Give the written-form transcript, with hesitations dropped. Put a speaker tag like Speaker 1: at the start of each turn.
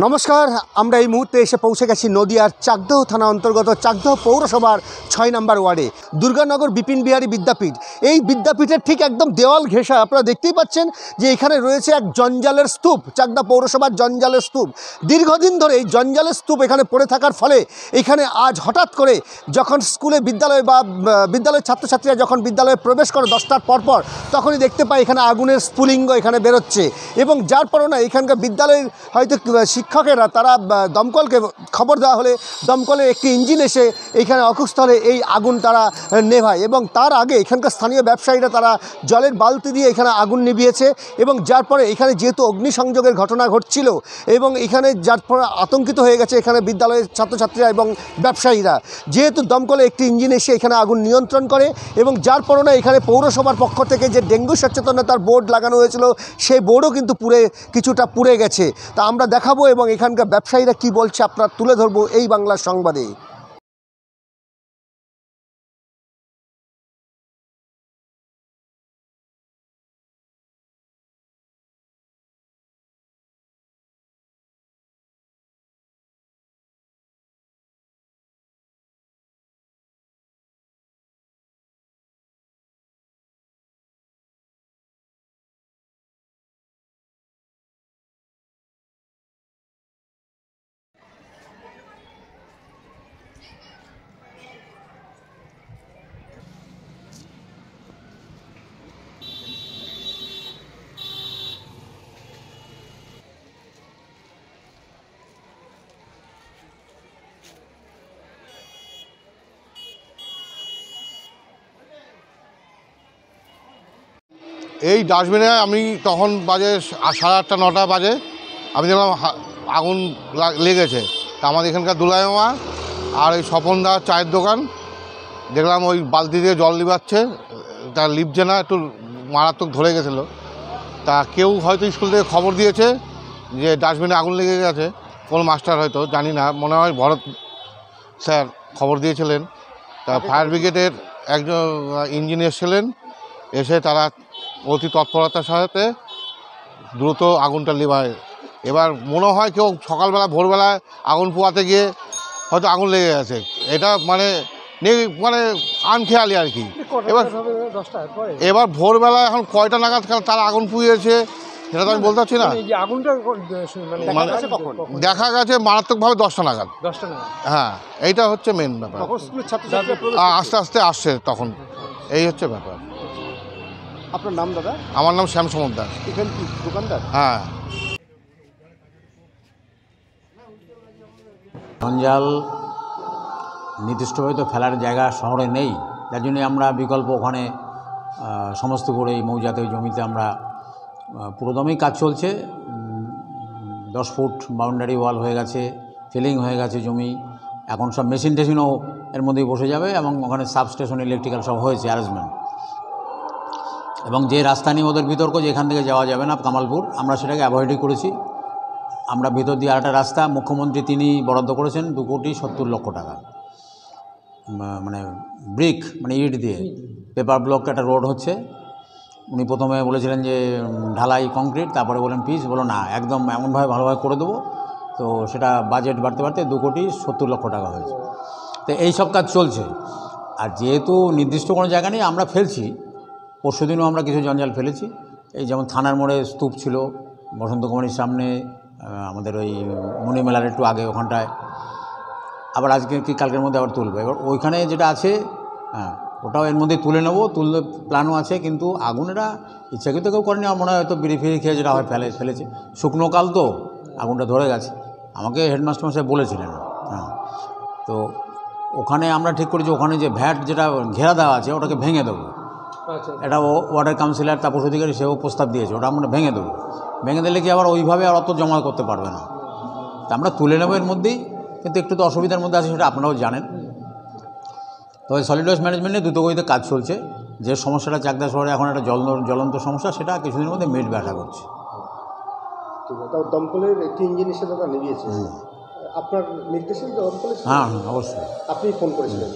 Speaker 1: নমস্কার, আমরা এই মুহূর্তে এসে পৌঁছে গেছি নদিয়ার চাকদহ থানা অন্তর্গত চাকদহ পৌরসভার 6 নম্বর ওয়ার্ডে দুর্গানগর বিপিন বিহারী বিদ্যাপীঠ। এই বিদ্যাপীঠের ঠিক একদম দেওয়াল ঘেঁষা আপনারা দেখতেই পাচ্ছেন যে এখানে রয়েছে এক জঞ্জালের স্তূপ, চাকদহ পৌরসভার জঞ্জালের স্তূপ। দীর্ঘদিন ধরে এই জঞ্জালের স্তূপ এখানে পড়ে থাকার ফলে এখানে আজ হঠাৎ করে যখন স্কুলে বিদ্যালয় বা বিদ্যালয়ের ছাত্রছাত্রীরা যখন বিদ্যালয়ে প্রবেশ করে 10টার পরপর, তখনই দেখতে পাই এখানে আগুনের স্ফুলিঙ্গ এখানে বেরোচ্ছে এবং যার পরও না এখানকার বিদ্যালয়ের হয়তো শিক্ষকেরা তারা দমকলকে খবর দেওয়া হলে দমকলের একটি ইঞ্জিন এসে এইখানে অকুস্থলে এই আগুন তারা নেভায় এবং তার আগে এখানকার স্থানীয় ব্যবসায়ীরা তারা জলের বালতি দিয়ে এখানে আগুন নিভিয়েছে এবং যার পরে এখানে যেহেতু অগ্নিসংযোগের ঘটনা ঘটছিল এবং এখানে যার পরে আতঙ্কিত হয়ে গেছে এখানে বিদ্যালয়ের ছাত্রছাত্রীরা এবং ব্যবসায়ীরা, যেহেতু দমকলে একটি ইঞ্জিন এসে এখানে আগুন নিয়ন্ত্রণ করে এবং যার পরে না এখানে পৌরসভার পক্ষ থেকে যে ডেঙ্গু সচেতনতার বোর্ড লাগানো হয়েছিল সেই বোর্ডও কিন্তু কিছুটা পুড়ে গেছে। তা আমরা দেখাবো এবং এখানকার ব্যবসায়ীরা কি বলছে আপনারা তুলে ধরবো এই বাংলার সংবাদে।
Speaker 2: এই ডাস্টবিনে আমি তখন বাজে 8:30 9টা বাজে, আমি দেখলাম আগুন লেগেছে। তা আমাদের এখানকার দুলাই মামা আর ওই স্বপনদা চায়ের দোকান দেখলাম ওই বালতি দিয়ে জল লিবাচ্ছে, তা লিপছে না, একটু মারাত্মক ধরে গেছিলো। তা কেউ হয়তো স্কুল থেকে খবর দিয়েছে যে ডাস্টবিনে আগুন লেগে গেছে, কোন মাস্টার হয়তো, জানি না, মনে হয় ভরত স্যার খবর দিয়েছিলেন। তা ফায়ার ব্রিগেডের একজন ইঞ্জিনিয়ার ছিলেন, এসে তারা অতি তৎপরতার সাথে দ্রুত আগুনটা লিভায়। এবার মনে হয় কেউ সকালবেলা ভোরবেলায় আগুন পোয়াতে গিয়ে হয়তো আগুন লেগে গেছে, এটা মানে আনখেয়ালি আর কি। এবার ভোরবেলা এখন কয়টা নাগাদ তারা আগুন পুড়িয়েছে সেটা তো আমি বলতে পারছি না। মানে দেখা গেছে মারাত্মকভাবে 10টা নাগাদ। হ্যাঁ, এইটা হচ্ছে মেন ব্যাপার। আস্তে আস্তে আসছে তখন, এই হচ্ছে ব্যাপার।
Speaker 1: আপনার নাম দাদা?
Speaker 2: আমার নাম শ্যাম সমদ্দার।
Speaker 1: এখানে কি দোকানদার?
Speaker 2: হ্যাঁ।
Speaker 3: জঞ্জাল নির্দিষ্টভাবে তো ফেলার জায়গা শহরে নেই, যার জন্যে আমরা বিকল্প ওখানে সমস্তপুর এই মৌজাতে জমিতে আমরা পুরোদমেই কাজ চলছে। 10 ফুট বাউন্ডারি ওয়াল হয়ে গেছে, ফিলিং হয়ে গেছে জমি, এখন সব মেশিন টেশিনও এর মধ্যেই বসে যাবে এবং ওখানে সাবস্টেশন ইলেকট্রিক্যাল সব হয়েছে অ্যারেঞ্জমেন্ট। এবং যে রাস্তা নিয়ে ওদের বিতর্ক যে এখান থেকে যাওয়া যাবে না কামালপুর, আমরা সেটাকে অ্যাভয়েডই করেছি। আমরা ভিতর দিয়ে আরেকটা রাস্তা মুখ্যমন্ত্রী তিনি বরাদ্দ করেছেন 2,70,00,000 টাকা, মানে ব্রিক মানে ইট দিয়ে পেপার ব্লক একটা রোড হচ্ছে। উনি প্রথমে বলেছিলেন যে ঢালাই কংক্রিট, তারপরে বলেন পিচ, বলো না একদম এমনভাবে ভালোভাবে করে দেবো। তো সেটা বাজেট বাড়তে বাড়তে 2,70,00,000 টাকা হয়েছে। তো এই সব কাজ চলছে। আর যেহেতু নির্দিষ্ট কোনো জায়গা নেই, আমরা ফেলছি। পরশুদিনও আমরা কিছু জঞ্জাল ফেলেছি। এই যেমন থানার মোড়ে স্তূপ ছিল, বসন্ত কুমারীর সামনে, আমাদের ওই মণিমেলার একটু আগে ওখানটায়, আবার আজকে কি কালকের মধ্যে আবার তুলবে। এবার ওইখানে যেটা আছে, হ্যাঁ, ওটাও এর মধ্যে তুলে নেবো, তুললে প্ল্যানও আছে। কিন্তু আগুনেরা ইচ্ছাকৃত কেউ করেনি, আমার মনে হয় হয়তো বিড়ি ফিড়ি খেয়ে যেটা হয় ফেলেছে। শুকনো কাল তো আগুনটা ধরে গেছে, আমাকে হেডমাস্টার মশাই বলেছিলেন। হ্যাঁ, তো ওখানে আমরা ঠিক করেছি ওখানে যে ভ্যাট যেটা ঘেরা দেওয়া আছে ওটাকে ভেঙে দেবো। এটা ওয়ার্ডের কাউন্সিলর তাপস অধিকারী সেও প্রস্তাব দিয়েছে, ওটা আমরা ভেঙে দেবো। ভেঙে দিলে কি আবার ওইভাবে আর অত জমা করতে পারবে না। তা আমরা তুলে নেবো এর মধ্যেই, কিন্তু একটু তো অসুবিধার মধ্যে আছে, সেটা আপনারাও জানেন। তবে সলিড ওয়েস্ট ম্যানেজমেন্টে দ্রুতগতিতে কাজ চলছে। যে সমস্যাটা চাকদা শহরে এখন একটা জ্বলন্ত সমস্যা, সেটা কিছুদিনের মধ্যে মিটবে আশা করছে।
Speaker 1: দমকলের একটি ইঞ্জিন এসে দাদা নিভিয়েছে, আপনার নির্দেশে দমকলের?
Speaker 3: হ্যাঁ, অবশ্যই।
Speaker 1: আপনি ফোন করেছিলেন?